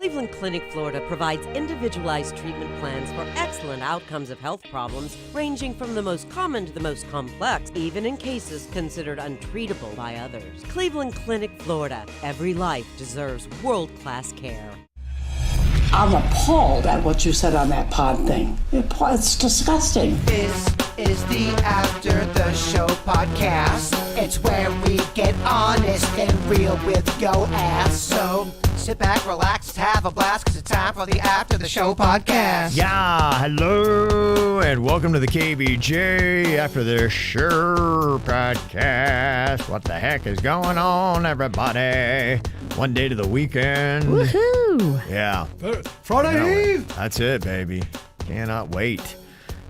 Cleveland Clinic, Florida provides individualized treatment plans for excellent outcomes of health problems ranging from the most common to the most complex, even in cases considered untreatable by others. Cleveland Clinic, Florida. Every life deserves world-class care. I'm appalled at what you said on that pod thing. It's disgusting. This is the After the Show podcast. It's where we get honest and real with yo ass. So sit back, relax, have a blast, because it's time for the After the Show podcast. Yeah, hello, and welcome to the KVJ After the Show podcast. What the heck is going on, everybody? One day to the weekend. Woohoo! Yeah. Friday Eve! That's it, baby. Cannot wait.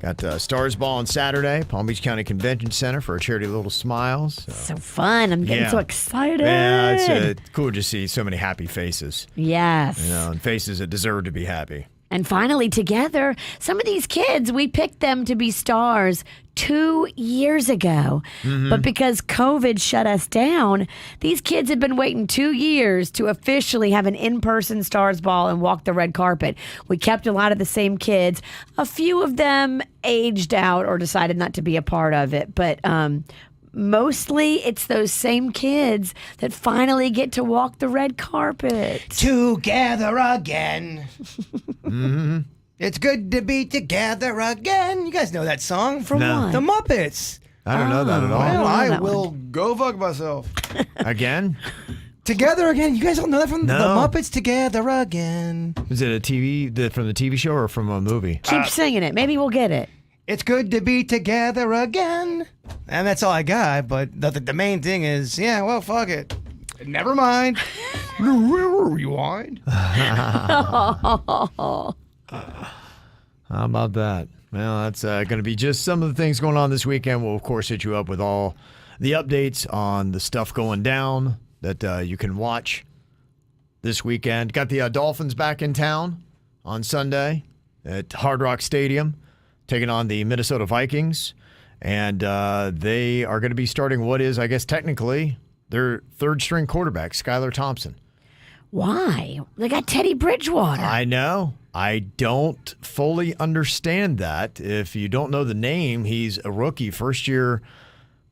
Got Stars Ball on Saturday, Palm Beach County Convention Center for a charity Little Smiles. So fun. I'm getting so excited. Yeah, it's cool to see so many happy faces. Yes. You know, and faces that deserve to be happy. And finally, together, some of these kids, we picked them to be stars 2 years ago. Mm-hmm. But because COVID shut us down, these kids have been waiting 2 years to officially have an in-person Stars Ball and walk the red carpet. We kept a lot of the same kids. A few of them aged out or decided not to be a part of it. But mostly it's those same kids that finally get to walk the red carpet. Together again. Mm-hmm. It's good to be together again. You guys know that song from No. The Muppets. I don't know that at all. Well, I that will go fuck myself. Again? Together again. You guys don't know that from No. The Muppets? Together again. Is it from the TV show or from a movie? Keep singing it. Maybe we'll get it. It's good to be together again. And that's all I got, but the main thing is, yeah, well, fuck it. Never mind. Rewind. How about that? Well, that's going to be just some of the things going on this weekend. We'll, of course, hit you up with all the updates on the stuff going down that you can watch this weekend. Got the Dolphins back in town on Sunday at Hard Rock Stadium, taking on the Minnesota Vikings. And they are going to be starting what is, I guess, technically their third-string quarterback, Skylar Thompson. Why? They got Teddy Bridgewater. I know. I don't fully understand that. If you don't know the name, he's a rookie, first-year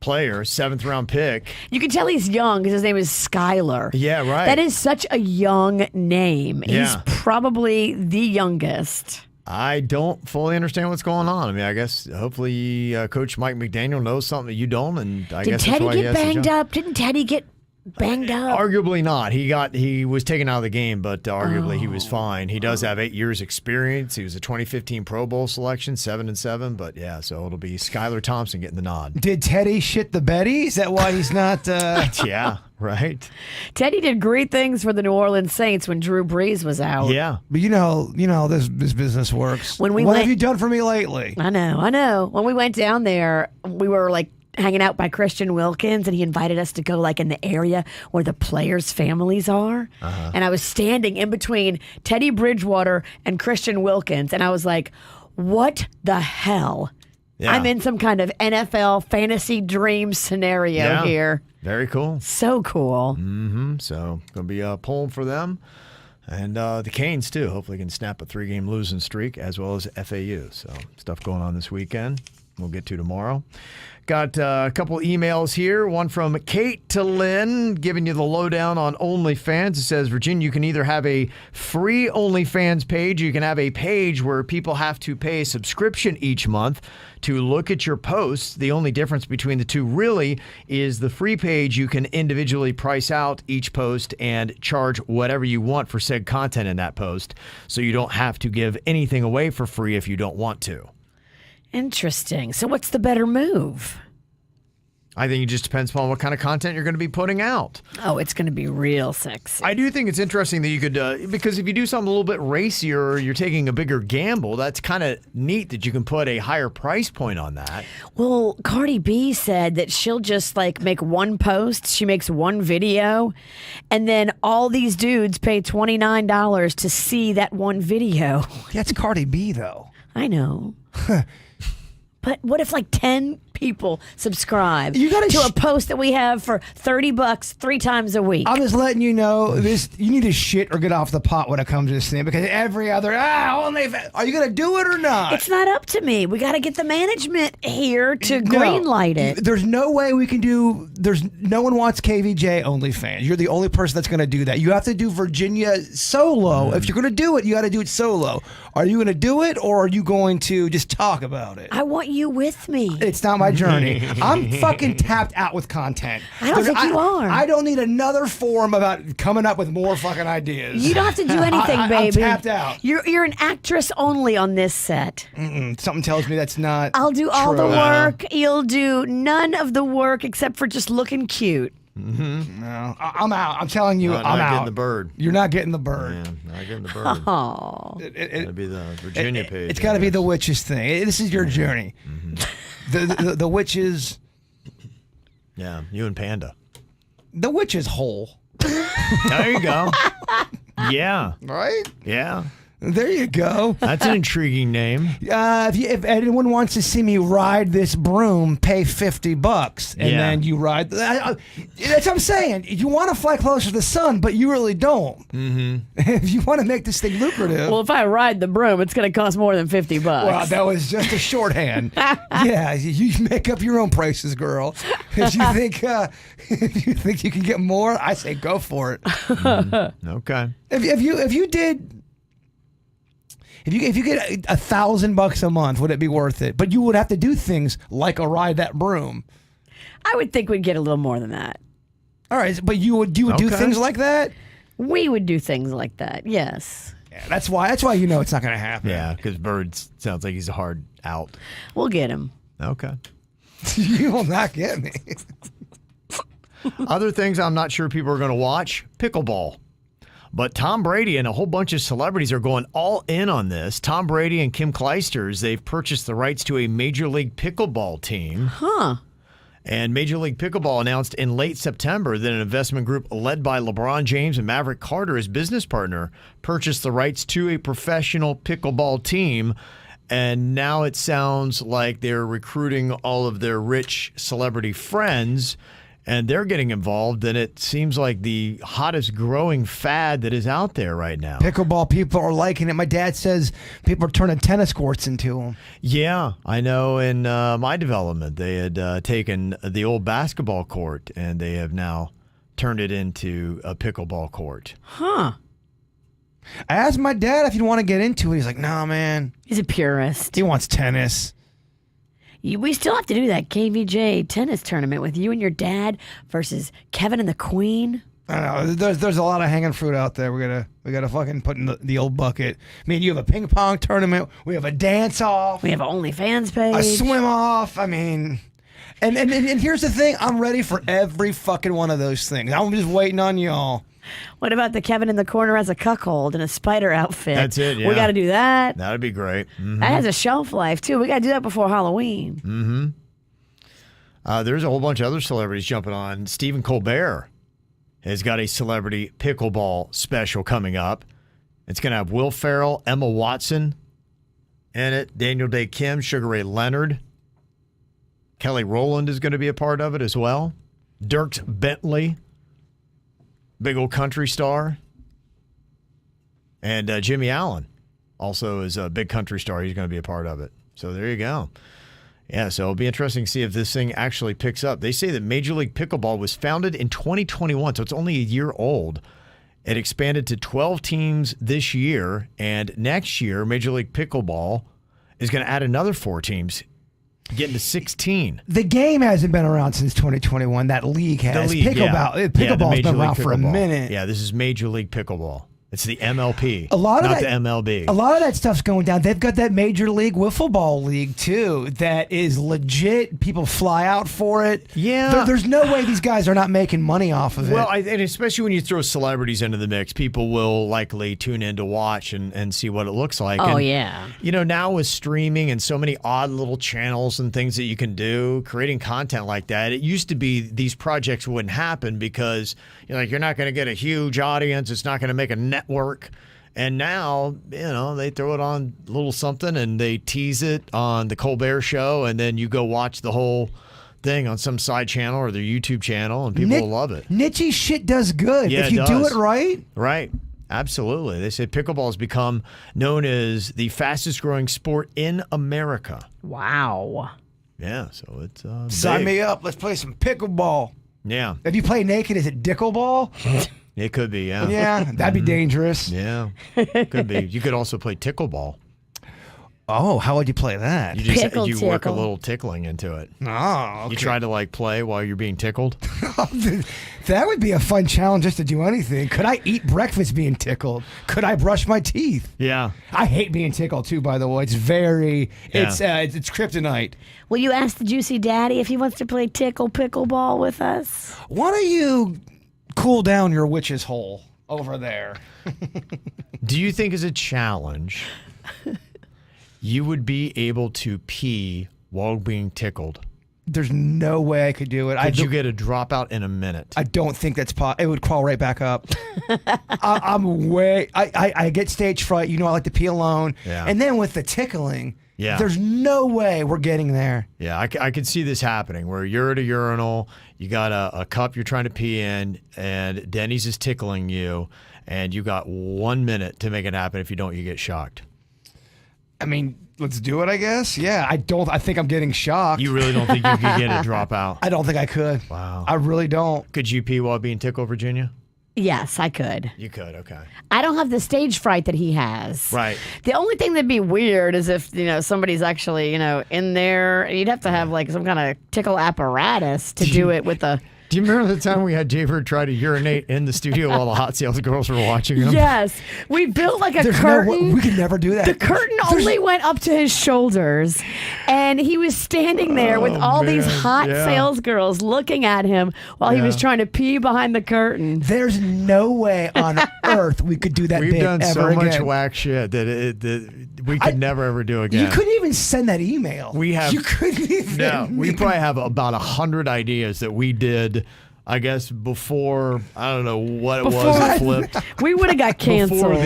player, seventh-round pick. You can tell he's young because his name is Skylar. Yeah, right. That is such a young name. Yeah. He's probably the youngest. I don't fully understand what's going on. I mean, I guess hopefully Coach Mike McDaniel knows something that you don't, and I Did guess Teddy that's why he get has the banged job. up? Didn't Teddy get banged up? Arguably not. He was taken out of the game, but arguably he was fine. He does have 8 years experience. He was a 2015 Pro Bowl selection, 7-7. But yeah, so it'll be Skylar Thompson getting the nod. Did Teddy shit the Betty? Is that why he's not... Yeah, right. Teddy did great things for the New Orleans Saints when Drew Brees was out. Yeah. But you know this business works. When we what went- have you done for me lately? I know. When we went down there, we were like hanging out by Christian Wilkins, and he invited us to go like in the area where the players' families are. And I was standing in between Teddy Bridgewater and Christian Wilkins, and I was like, what the hell? Yeah. I'm in some kind of NFL fantasy dream scenario Yeah. here. Very cool. So cool. So going to be a pulling for them. And the Canes, too. Hopefully can snap a 3-game losing streak, as well as FAU. So stuff going on this weekend we'll get to tomorrow. Got a couple emails here. One from Kate to Lynn, giving you the lowdown on OnlyFans. It says, Virginia, you can either have a free OnlyFans page, or you can have a page where people have to pay a subscription each month to look at your posts. The only difference between the two really is the free page, you can individually price out each post and charge whatever you want for said content in that post. So you don't have to give anything away for free if you don't want to. Interesting. So what's the better move? I think it just depends upon what kind of content you're going to be putting out. Oh, it's going to be real sexy. I do think it's interesting that you could, because if you do something a little bit racier, you're taking a bigger gamble. That's kind of neat that you can put a higher price point on that. Well, Cardi B said that she'll just like make one post, she makes one video, and then all these dudes pay $29 to see that one video. That's Cardi B, though. I know. But what if like 10 people subscribe You gotta to a post that we have for $30 3 times a week. I'm just letting you know this. You need to shit or get off the pot when it comes to this thing, because every other OnlyFans. Are you gonna do it or not? It's not up to me. We got to get the management here to greenlight it. There's no way we can do. No one wants KVJ OnlyFans. You're the only person that's gonna do that. You have to do Virginia solo. If you're gonna do it, you got to do it solo. Are you gonna do it, or are you going to just talk about it? I want you with me. It's not my journey. I'm fucking tapped out with content. I don't think you are. I don't need another forum about coming up with more fucking ideas. You don't have to do anything, baby. I'm tapped out. You're an actress only on this set. Something tells me that's not. I'll do all the true. work. You'll do none of the work except for just looking cute. No, I'm out. I'm telling you, Not I'm out. getting the bird. You're not getting the bird. Yeah, not getting the bird. Oh. That'd be the Virginia page. It's got to be the witches thing. This is your journey. The witches. Yeah, you and Panda. The witches hole. There you go. Yeah. Right? Yeah. There you go. That's an intriguing name. If anyone wants to see me ride this broom, pay $50, and then you ride. That's what I'm saying. You want to fly closer to the sun, but you really don't. Mm-hmm. If you want to make this thing lucrative. Well, if I ride the broom, it's going to cost more than $50. Well, that was just a shorthand. Yeah, you make up your own prices, girl. If you think you can get more, I say go for it. Okay. If you get $1,000 a month, would it be worth it? But you would have to do things like a ride that broom. I would think we'd get a little more than that. All right, but you would do things like that? We would do things like that, yes. Yeah, that's why you know it's not going to happen. Yeah, because Bird sounds like he's a hard out. We'll get him. Okay. You will not get me. Other things I'm not sure people are going to watch, Pickleball. But Tom Brady and a whole bunch of celebrities are going all in on this. Tom Brady and Kim Clijsters, they've purchased the rights to a Major League Pickleball team. Huh. And Major League Pickleball announced in late September that an investment group led by LeBron James and Maverick Carter, his business partner, purchased the rights to a professional pickleball team. And now it sounds like they're recruiting all of their rich celebrity friends, and they're getting involved, and it seems like the hottest growing fad that is out there right now. Pickleball, people are liking it. My dad says people are turning tennis courts into them. Yeah, I know in my development, they had taken the old basketball court, and they have now turned it into a pickleball court. Huh. I asked my dad if he'd want to get into it. He's like, nah, man. He's a purist. He wants tennis. We still have to do that KVJ tennis tournament with you and your dad versus Kevin and the Queen. I don't know. There's a lot of hanging fruit out there. We gotta fucking put in the old bucket. I mean, you have a ping pong tournament. We have a dance off. We have an OnlyFans page. A swim off. I mean, and here's the thing. I'm ready for every fucking one of those things. I'm just waiting on y'all. What about the Kevin in the corner as a cuckold in a spider outfit? That's it, yeah. We got to do that. That'd be great. Mm-hmm. That has a shelf life, too. We got to do that before Halloween. Mm-hmm. There's a whole bunch of other celebrities jumping on. Stephen Colbert has got a celebrity pickleball special coming up. It's going to have Will Ferrell, Emma Watson in it, Daniel Day Kim, Sugar Ray Leonard. Kelly Rowland is going to be a part of it as well. Dierks Bentley, big old country star. And Jimmy Allen also is a big country star. He's going to be a part of it. So there you go. Yeah, so it'll be interesting to see if this thing actually picks up. They say that Major League Pickleball was founded in 2021, so it's only a year old. It expanded to 12 teams this year, and next year, Major League Pickleball is going to add another 4 teams, getting to 16. The game hasn't been around since 2021. That league has. The league, Pickleball's been around for a minute. Yeah, this is Major League Pickleball. It's the MLP, not the MLB. A lot of that stuff's going down. They've got that Major League Wiffle Ball League, too, that is legit. People fly out for it. Yeah. There's no way these guys are not making money off of it. Well, and especially when you throw celebrities into the mix, people will likely tune in to watch and see what it looks like. Oh, and, yeah. You know, now with streaming and so many odd little channels and things that you can do, creating content like that, it used to be these projects wouldn't happen because you're not going to get a huge audience. It's not going to make a network. And now, they throw it on a little something and they tease it on the Colbert Show, and then you go watch the whole thing on some side channel or their YouTube channel, and people will love it. Niche shit does good Yeah, if you do it right. Right. Absolutely. They say pickleball has become known as the fastest growing sport in America. Wow. Yeah, so it's Sign big. me up. Let's play some pickleball. Yeah, If you play naked, is it Dickleball? it could be. Yeah, Yeah, that'd be dangerous. yeah, could be. You could also play Tickleball. Oh, how would you play that? You just Pickle you work a tickle. little tickling into it. Oh, okay. You try to play while you're being tickled. That would be a fun challenge just to do anything. Could I eat breakfast being tickled? Could I brush my teeth? Yeah. I hate being tickled too, by the way. It's very, Yeah. it's kryptonite. Will you ask the Juicy Daddy if he wants to play pickleball with us? Why don't you cool down your witch's hole over there? Do you think as a challenge you would be able to pee while being tickled? There's no way I could do it. Could you get a dropout in a minute? I don't think that's possible. It would crawl right back up. I get stage fright. I like to pee alone. Yeah. And then with the tickling, Yeah. there's no way we're getting there. Yeah, I could see this happening where you're at a urinal, you got a cup you're trying to pee in, and Denny's is tickling you, and you got 1 minute to make it happen. If you don't, you get shocked. I mean, let's do it, I guess. Yeah, I think I'm getting shocked. You really don't think you could get a dropout? I don't think I could. Wow. I really don't. Could you pee while being tickled, Virginia? Yes, I could. You could, okay. I don't have the stage fright that he has. Right. The only thing that'd be weird is if, somebody's actually, in there. You'd have to have some kind of tickle apparatus to do it with a... Do you remember the time we had Jaybird try to urinate in the studio while the Hot Sales girls were watching him? Yes. We built a There's curtain. we could never do that. The curtain only went up to his shoulders, and he was standing there with all these man. hot Yeah. sales girls looking at him while he was Yeah. trying to pee behind the curtain. There's no way on earth we could do that We've bit done ever so much again. whack shit that we could never ever do again. You couldn't even send that email. We have- You couldn't even. No, we probably have about 100 ideas that we did. I guess before, I don't know what it was that flipped. We would have got Before canceled.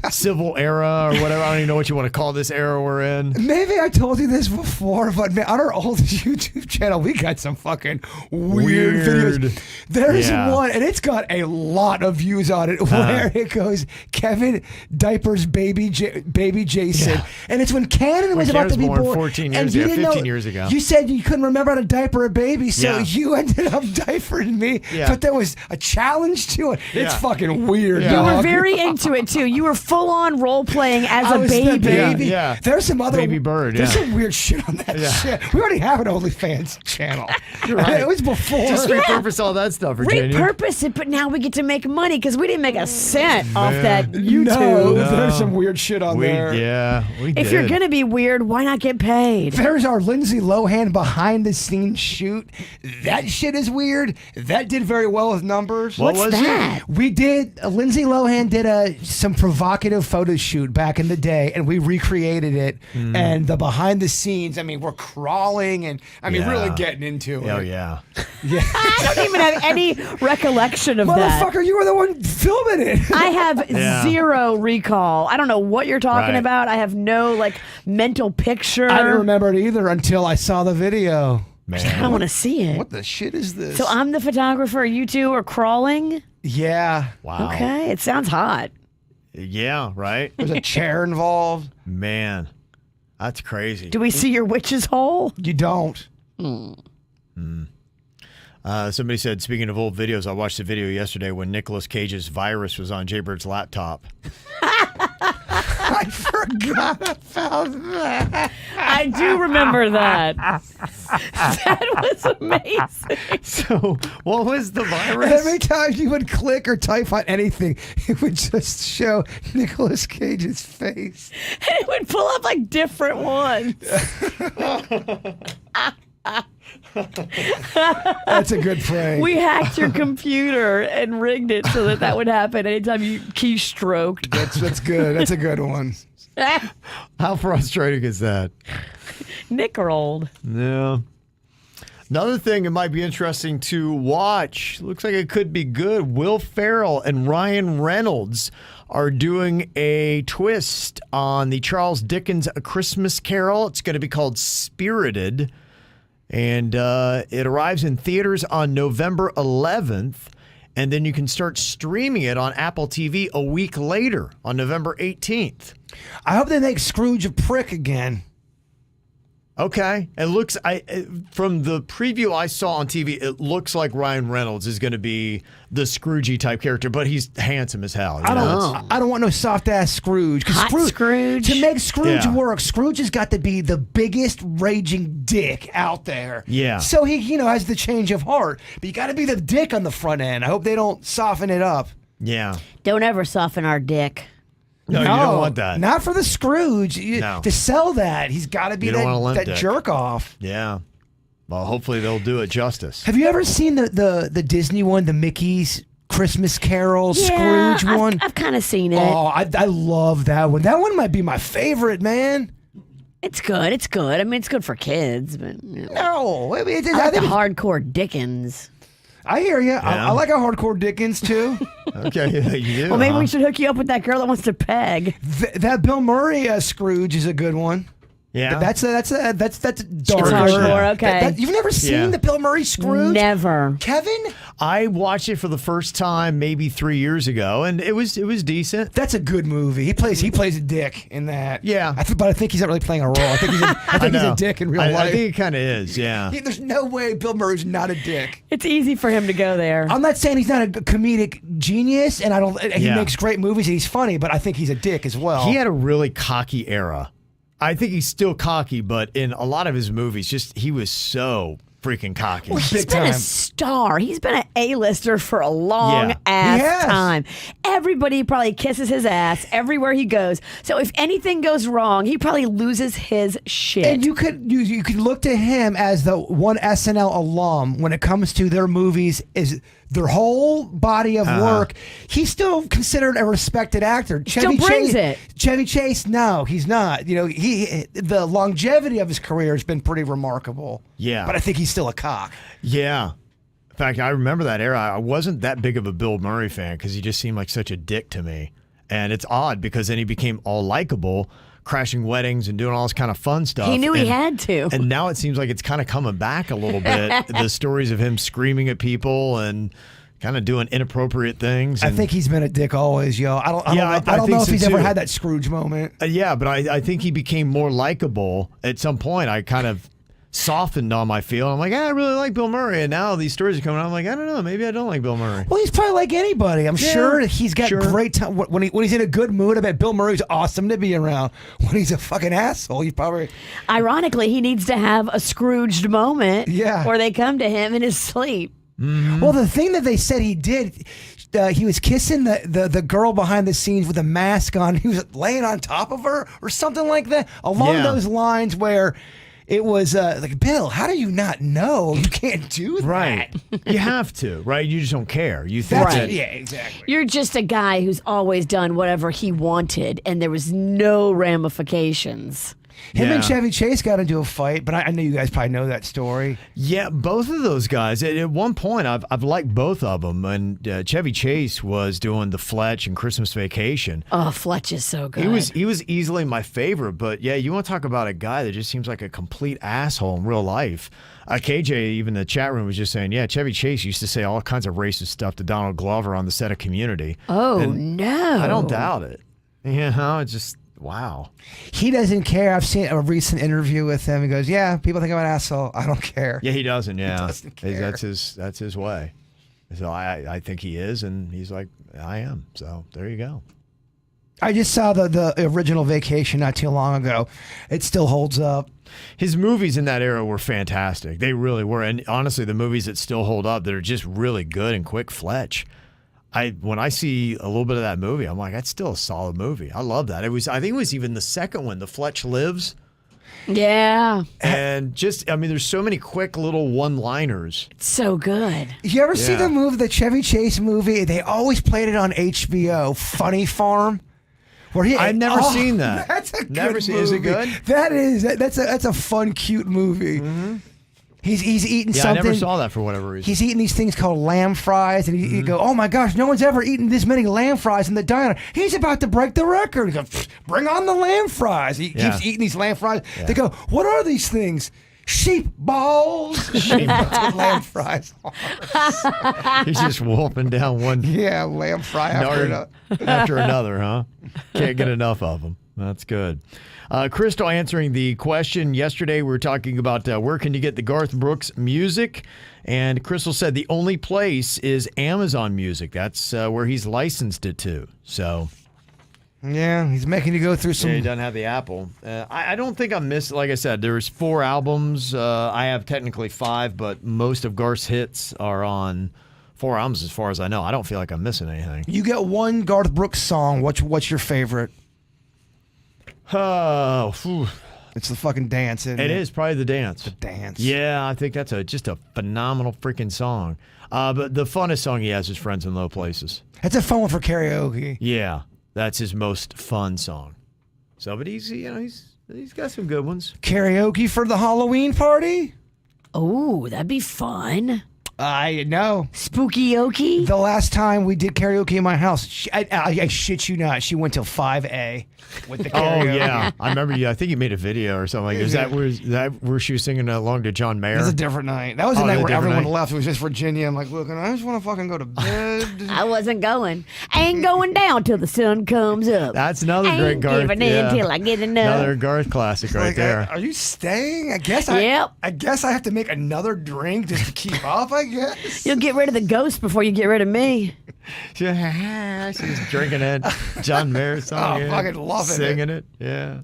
the civil era or whatever. I don't even know what you want to call this era we're in. Maybe I told you this before, but man, on our old YouTube channel, we got some fucking weird videos. There's one, and it's got a lot of views on it, where it goes, Kevin diapers baby Jason. Yeah. And it's when Cannon was about to be born born. 14 years and you ago, didn't 15 know- years ago. You said you couldn't remember how to diaper a baby, so Yeah. you ended up diapering me. Yeah. But there was a challenge to it. It's Yeah. fucking weird. Yeah. You were dog. very into it too. You were full on role playing as I a was the baby. baby. Yeah. There's some other Baby bird, There's yeah. some weird shit on that Yeah. shit. We already have an OnlyFans channel. right. It was before. Just repurpose all that stuff, Virginia. Repurpose it, but now we get to make money because we didn't make a cent off that No, YouTube. there's some weird shit on there. We If did. you're gonna be weird, why not get paid? There's our Lindsay Lohan behind the scenes shoot. That shit is weird. That did very well with numbers. What What's was it? that? We did. Lindsay Lohan did some provocative photo shoot back in the day, and we recreated it. And the behind the scenes, I mean, we're crawling and Yeah. really getting into it. Oh, yeah. I don't even have any recollection of that. Motherfucker, you were the one filming it. I have Yeah. zero recall. I don't know what you're talking Right. about. I have no mental picture. I didn't remember it either until I saw the video. I Man. want to see it. What the shit is this? So I'm the photographer. You two are crawling. Yeah. Wow. Okay, it sounds hot. Yeah, right? There's a chair involved. Man. That's crazy. Do we see your witch's hole? You don't. Somebody said, speaking of old videos, I watched a video yesterday when Nicolas Cage's virus was on Jaybird's laptop. I forgot about that. I do remember that. That was amazing. So, what was the virus? Every time you would click or type on anything, it would just show Nicolas Cage's face. And it would pull up different ones. That's a good prank. We hacked your computer and rigged it so that would happen anytime you keystroked. That's good. That's a good one. How frustrating is that? Nick rolled. Yeah. Another thing it might be interesting to watch, looks like it could be good. Will Ferrell and Ryan Reynolds are doing a twist on the Charles Dickens A Christmas Carol. It's going to be called Spirited, and it arrives in theaters on November 11th, and then you can start streaming it on Apple TV a week later on November 18th. I hope they make Scrooge a prick again. Okay. It looks, from the preview I saw on TV, it looks like Ryan Reynolds is going to be the Scroogey type character, but he's handsome as hell. I don't want no soft ass Scrooge. Hot Scrooge. To make Scrooge Yeah. work, Scrooge has got to be the biggest raging dick out there. Yeah. So he, has the change of heart, but you got to be the dick on the front end. I hope they don't soften it up. Yeah. Don't ever soften our dick. No, you don't want that. Not for the Scrooge. No. To sell that, he's got to be You don't want a limp that dick. jerk off. Yeah. Well, hopefully they'll do it justice. Have you ever seen the Disney one, the Mickey's Christmas Carol Yeah, Scrooge one? I've kind of seen it. Oh, I love that one. That one might be my favorite, man. It's good. It's good. I mean, it's good for kids, but No, I mean, I like the hardcore Dickens. I hear you. Yeah. I like a hardcore Dickens too. Okay, you do. Well, maybe huh? we should hook you up with that girl that wants to peg. That Bill Murray Scrooge is a good one. Yeah. That's dark. hardcore, okay. You've never seen Yeah. the Bill Murray Scrooge? Never. Kevin? I watched it for the first time maybe 3 years ago, and it was decent. That's a good movie. He plays a dick in that. Yeah. But I think he's not really playing a role. I think he's know. a dick in real I life. think it kind of is, yeah. There's no way Bill Murray's not a dick. It's easy for him to go there. I'm not saying he's not a comedic genius, and he Yeah. makes great movies and he's funny, but I think he's a dick as well. He had a really cocky era. I think he's still cocky, but in a lot of his movies, he was so freaking cocky. Well, he's Big been a time. star. He's been an A-lister for a long Yeah. ass He has. time. Everybody probably kisses his ass everywhere he goes. So if anything goes wrong, he probably loses his shit. And you could look to him as the one SNL alum when it comes to their movies, is their whole body of work. He's still considered a respected actor. Still brings Chase, it. Chevy Chase, no, he's not. The longevity of his career has been pretty remarkable. Yeah. But I think he's still a cock. Yeah. In fact, I remember that era. I wasn't that big of a Bill Murray fan because he just seemed like such a dick to me. And it's odd because then he became all likable, crashing weddings and doing all this kind of fun stuff. He knew he had to. And now it seems like it's kind of coming back a little bit. The stories of him screaming at people and kind of doing inappropriate things. I And, think he's been a dick always, yo. I don't I know think if so he's ever too. had that Scrooge moment. yeah, but I think he became more likable at some point. I kind of softened on my feel. I'm like, I really like Bill Murray. And now these stories are coming out. I'm like, I don't know. Maybe I don't like Bill Murray. Well, he's probably like anybody. I'm sure he's got sure. great time. When he's in a good mood, I bet Bill Murray's awesome to be around. When he's a fucking asshole, he's probably... Ironically, he needs to have a Scrooged moment Yeah. where they come to him in his sleep. Well, the thing that they said he did, he was kissing the girl behind the scenes with a mask on. He was laying on top of her or something like that. Along Yeah. those lines where... It was like, Bill, how do you not know? You can't do that. Right. You have to, right? You just don't care. You think That's that, Yeah, exactly. You're just a guy who's always done whatever he wanted, and there was no ramifications. Him and Yeah. Chevy Chase got into a fight, but I know you guys probably know that story. Yeah, both of those guys. At one point, I've liked both of them. And Chevy Chase was doing the Fletch and Christmas Vacation. Oh, Fletch is so good. He was easily my favorite. But yeah, you want to talk about a guy that just seems like a complete asshole in real life. KJ, even in the chat room, was just saying, yeah, Chevy Chase used to say all kinds of racist stuff to Donald Glover on the set of Community. Oh, And no. I don't doubt it. It's just, wow. He doesn't care. I've seen a recent interview with him. He goes, "Yeah, people think I'm an asshole. I don't care." Yeah, he doesn't. Yeah, doesn't care. That's his way. So I think he is, and he's like, I am. So there you go. I just saw the original Vacation not too long ago. It still holds up. His movies in that era were fantastic. They really were. And honestly, the movies that still hold up that are just really good and quick, Fletch. When I see a little bit of that movie, I'm like, that's still a solid movie. I love that. I think it was even the second one, The Fletch Lives. Yeah. And there's so many quick little one-liners. It's so good. You ever see Yeah. the Chevy Chase movie? They always played it on HBO, Funny Farm. Where I've never seen that. That's a Never good seen. movie. Is it good? That's a fun, cute movie. He's eating Yeah, something. I never saw that for whatever reason. He's eating these things called lamb fries, and you go, "Oh my gosh, no one's ever eaten this many lamb fries in the diner." He's about to break the record. He goes, "Bring on the lamb fries." He keeps eating these lamb fries. Yeah. They go, "What are these things?" Sheep balls. Sheep balls. Lamb fries. He's just wolfing down one Lamb fry after another, huh? Can't get enough of them. That's good. Crystal answering the question yesterday, we were talking about where can you get the Garth Brooks music, and Crystal said the only place is Amazon Music. That's where he's licensed it to. So yeah, he's making you go through some. he doesn't have the Apple. I don't think I'm missing. Like I said, there's 4 albums. I have technically 5, but most of Garth's hits are on 4 albums, as far as I know. I don't feel like I'm missing anything. You get one Garth Brooks song. What's your favorite? Oh, phew. It's the fucking dance. Isn't it? It is probably the dance. The dance. Yeah, I think that's just a phenomenal freaking song. But the funnest song he has is "Friends in Low Places." That's a fun one for karaoke. Yeah, that's his most fun song. So, but he's got some good ones. Karaoke for the Halloween party? Oh, that'd be fun. I know. Spooky-okie? The last time we did karaoke in my house, I shit you not, she went till 5A with the karaoke. Oh yeah, I remember you. I think you made a video or something. Is that where she was singing along to John Mayer? That was a different night. That was a night where different everyone night? left. It was just Virginia. I'm like, look, I just want to fucking go to bed. I wasn't going. Ain't going down till the sun comes up. That's another great Ain't Garth. giving in till I get enough. Another Garth classic right Like, there. are you staying? I guess Yep. I guess I have to make another drink just to keep up, I guess. You'll get rid of the ghost before you get rid of me. She's drinking it. John Mayer song. Oh, fucking loving singing it. Yeah.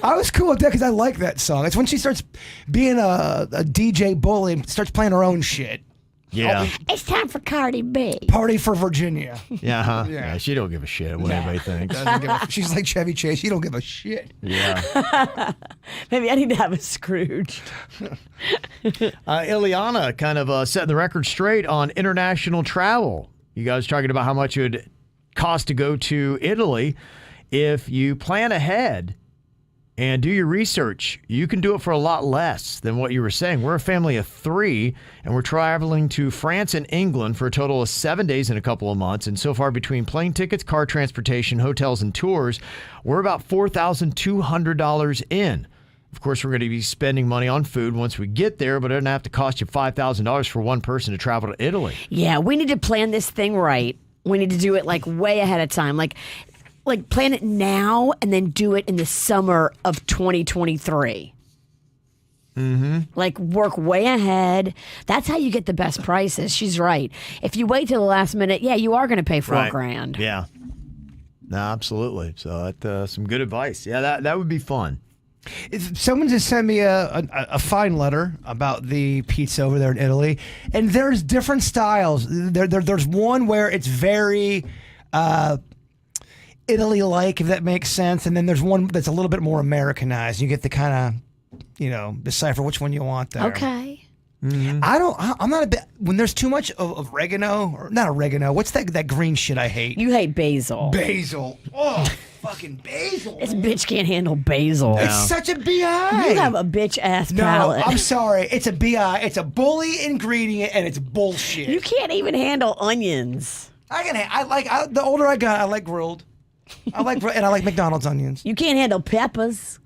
I was cool with that because I like that song. It's when she starts being a DJ bully and starts playing her own shit. Yeah. It's time for Cardi B. Party for Virginia. Yeah, huh? Yeah. Yeah, she don't give a shit what anybody thinks. She's like Chevy Chase. She don't give a shit. Yeah. Maybe I need to have a Scrooge. Ileana kind of setting the record straight on international travel. You guys talking about how much it would cost to go to Italy. If you plan ahead and do your research, you can do it for a lot less than what you were saying. We're a family of 3, and we're traveling to France and England for a total of 7 days in a couple of months. And so far, between plane tickets, car transportation, hotels, and tours, we're about $4,200 in. Of course, we're going to be spending money on food once we get there, but it doesn't have to cost you $5,000 for one person to travel to Italy. Yeah, we need to plan this thing right. We need to do it like way ahead of time. Like plan it now and then do it in the summer of 2023. Mm-hmm. Like work way ahead. That's how you get the best prices. She's right. If you wait till the last minute, yeah, you are going to pay $4,000. Yeah. No, absolutely. So that's some good advice. Yeah, that would be fun. Someone just sent me a fine letter about the pizza over there in Italy, and there's different styles. There's one where it's very Italy-like, if that makes sense, and then there's one that's a little bit more Americanized. You get to kind of, decipher which one you want there. Okay. Mm-hmm. I'm not a bit, when there's too much of oregano, or not oregano, what's that green shit I hate? You hate basil. Basil. Oh, fucking basil. This bitch can't handle basil. It's such a BI. You have a bitch ass No, palate. I'm sorry. It's a BI. It's a bully ingredient, and it's bullshit. You can't even handle onions. The older I got, I like grilled. I like McDonald's onions. You can't handle peppers.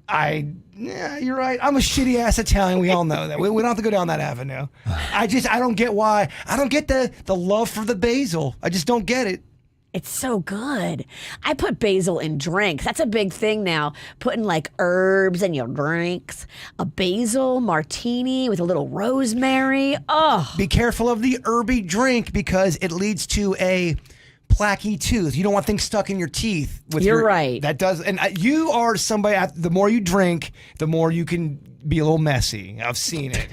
Yeah, you're right. I'm a shitty ass Italian. We all know that. We don't have to go down that avenue. I don't get why. I don't get the love for the basil. I just don't get it. It's so good. I put basil in drinks. That's a big thing now. Putting like herbs in your drinks. A basil martini with a little rosemary. Oh. Be careful of the herby drink because it leads to a plaquey tooth. You don't want things stuck in your teeth. You're right. That does. And you are somebody, the more you drink, the more you can be a little messy. I've seen it.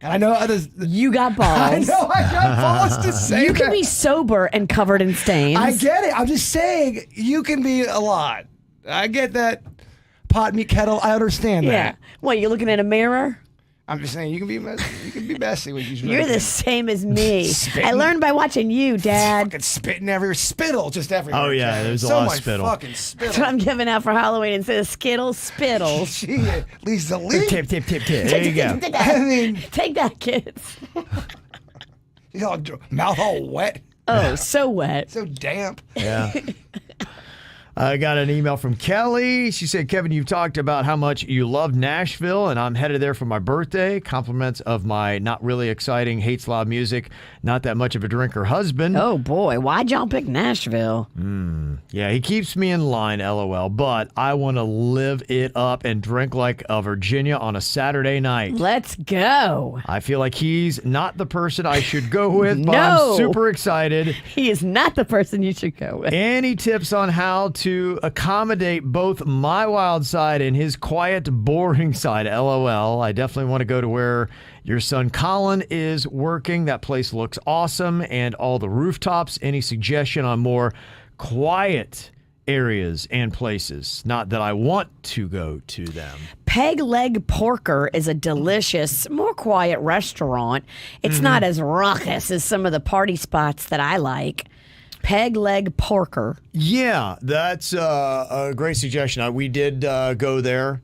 And I know others. You got balls. I know I got balls to say You can that. be sober and covered in stains. I get it. I'm just saying you can be a lot. I get that pot meat kettle. I understand Yeah. that. What, you're looking in a mirror? I'm just saying, you can be messy when you're You're the same as me. I learned by watching you, Dad. Fucking spitting everywhere. Spittle just everywhere. Oh, yeah, there's a so lot of much spittle. fucking spittle. That's what I'm giving out for Halloween instead of Skittles, Spittles. Gee, at least the lead. Tip. There you go. I mean, Take that, kids. Mouth all wet. Oh, so wet. So damp. Yeah. I got an email from Kelly. She said, Kevin, you've talked about how much you love Nashville, and I'm headed there for my birthday. Compliments of my not really exciting, hates loud music, not that much of a drinker husband. Oh, boy. Why'd y'all pick Nashville? Yeah, he keeps me in line, LOL, but I want to live it up and drink like a Virginia on a Saturday night. Let's go. I feel like he's not the person I should go with, but No. I'm super excited. He is not the person you should go with. Any tips on how to accommodate both my wild side and his quiet, boring side? LOL. I definitely want to go to where your son Colin is working. That place looks awesome, and all the rooftops. Any suggestion on more quiet areas and places? Not that I want to go to them. Peg Leg Porker is a delicious, more quiet restaurant. It's not as raucous as some of the party spots that I like. Peg Leg Porker. Yeah, that's a great suggestion. We did go there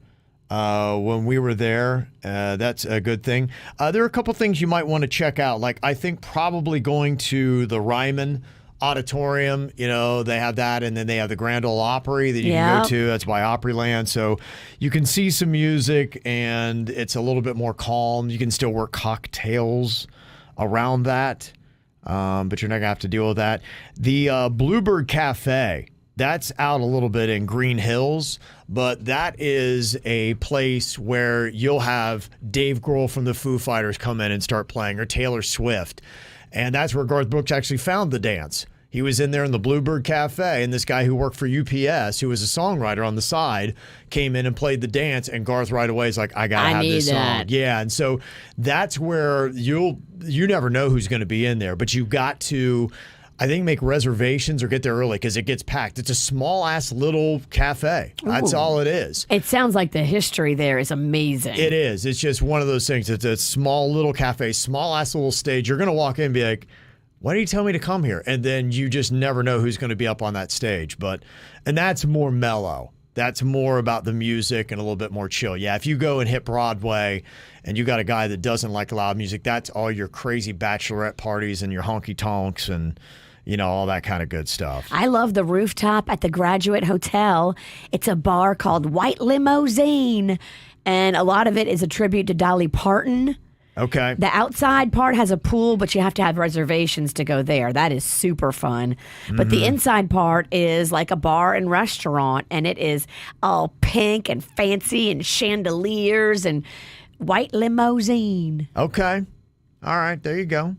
when we were there. That's a good thing. There are a couple things you might want to check out. Like, I think probably going to the Ryman Auditorium, they have that, and then they have the Grand Ole Opry that you can go to. That's by Opryland. So you can see some music, and it's a little bit more calm. You can still work cocktails around that. But you're not going to have to deal with that. The Bluebird Cafe, that's out a little bit in Green Hills, but that is a place where you'll have Dave Grohl from the Foo Fighters come in and start playing, or Taylor Swift. And that's where Garth Brooks actually found the dance. He was in there in the Bluebird Cafe, and this guy who worked for UPS, who was a songwriter on the side, came in and played the dance, and Garth right away is like, I got to have this song. Yeah, and so that's where you never know who's going to be in there, but you got to, I think, make reservations or get there early because it gets packed. It's a small-ass little cafe. That's all it is. It sounds like the history there is amazing. It is. It's just one of those things. It's a small little cafe, small-ass little stage. You're going to walk in and be like, why do you tell me to come here? And then you just never know who's going to be up on that stage. And that's more mellow. That's more about the music and a little bit more chill. Yeah, if you go and hit Broadway and you got a guy that doesn't like loud music, that's all your crazy bachelorette parties and your honky tonks and, all that kind of good stuff. I love the rooftop at the Graduate Hotel. It's a bar called White Limousine, and a lot of it is a tribute to Dolly Parton. Okay. The outside part has a pool, but you have to have reservations to go there. That is super fun. But the inside part is like a bar and restaurant, and it is all pink and fancy and chandeliers and White Limousine. Okay. All right. There you go.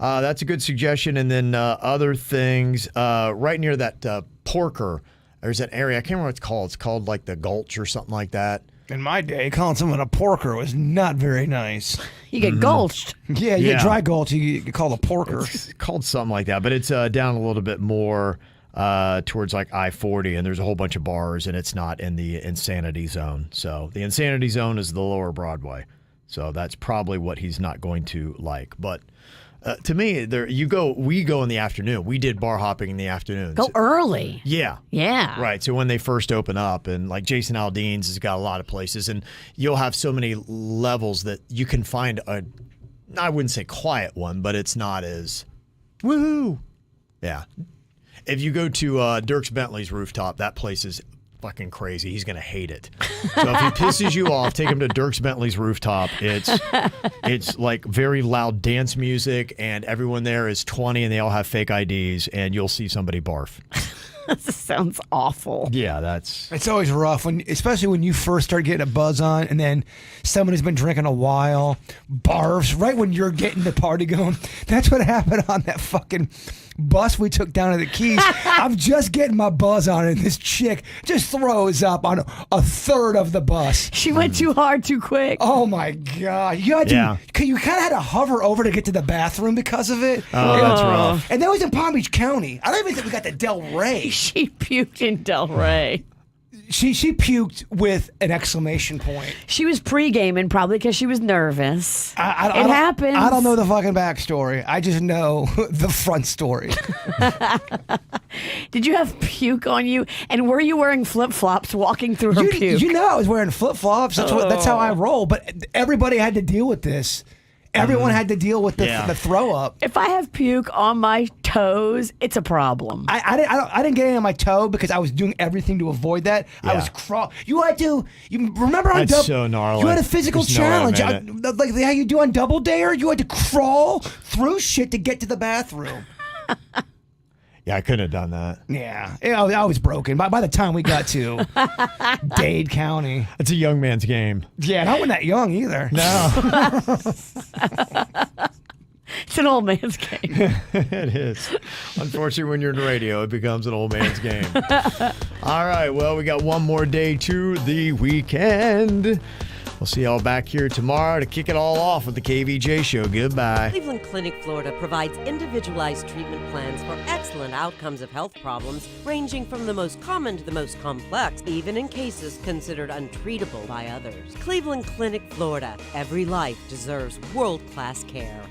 That's a good suggestion. And then other things, right near that Porker, there's an area, I can't remember what it's called. It's called like the Gulch or something like that. In my day, calling someone a porker was not very nice. You get gulched. Yeah, you get dry gulch, you get called a porker. It's called something like that, but it's down a little bit more towards like I-40, and there's a whole bunch of bars, and it's not in the Insanity Zone. So the Insanity Zone is the lower Broadway. So that's probably what he's not going to like. But to me, we go in the afternoon. We did bar hopping in the afternoons. Go early. Yeah. Yeah. Right. So when they first open up, and like Jason Aldean's has got a lot of places, and you'll have so many levels that you can find I wouldn't say quiet one, but it's not as woohoo. Yeah. If you go to Dierks Bentley's rooftop, that place is fucking crazy. He's going to hate it. So if he pisses you off, take him to Dierks Bentley's rooftop. It's like very loud dance music, and everyone there is 20 and they all have fake IDs, and you'll see somebody barf. This sounds awful. Yeah, it's always rough, especially when you first start getting a buzz on, and then someone who's been drinking a while barfs right when you're getting the party going. That's what happened on that fucking bus we took down to the Keys. I'm just getting my buzz on, and this chick just throws up on a third of the bus. She went too hard too quick. Oh my God. You kind of had to hover over to get to the bathroom because of it. Oh, that's rough. And that was in Palm Beach County. I don't even think we got to Del Rey. She puked in Del Rey. She puked with an exclamation point. She was pre-gaming probably because she was nervous. It happens. I don't know the fucking backstory. I just know the front story. Did you have puke on you? And were you wearing flip-flops walking through her puke? You know I was wearing flip-flops. That's how I roll. But everybody had to deal with this. Everyone had to deal with the throw up. If I have puke on my toes, it's a problem. I didn't get any on my toe because I was doing everything to avoid that. Yeah. I was You had to. You remember on That's so gnarly. You had a physical There's no way I challenge, made it. like how you do on Double Dare. You had to crawl through shit to get to the bathroom. Yeah, I couldn't have done that. Yeah, I was broken. By the time we got to Dade County, It's a young man's game. yeah, and I wasn't that young either. No, It's an old man's game. it is. Unfortunately, when you're in radio, it becomes an old man's game. All right, well, we got one more day to the weekend. We'll see y'all back here tomorrow to kick it all off with the KVJ show. Goodbye. Cleveland Clinic, Florida provides individualized treatment plans for excellent outcomes of health problems ranging from the most common to the most complex, even in cases considered untreatable by others. Cleveland Clinic, Florida. Every life deserves world-class care.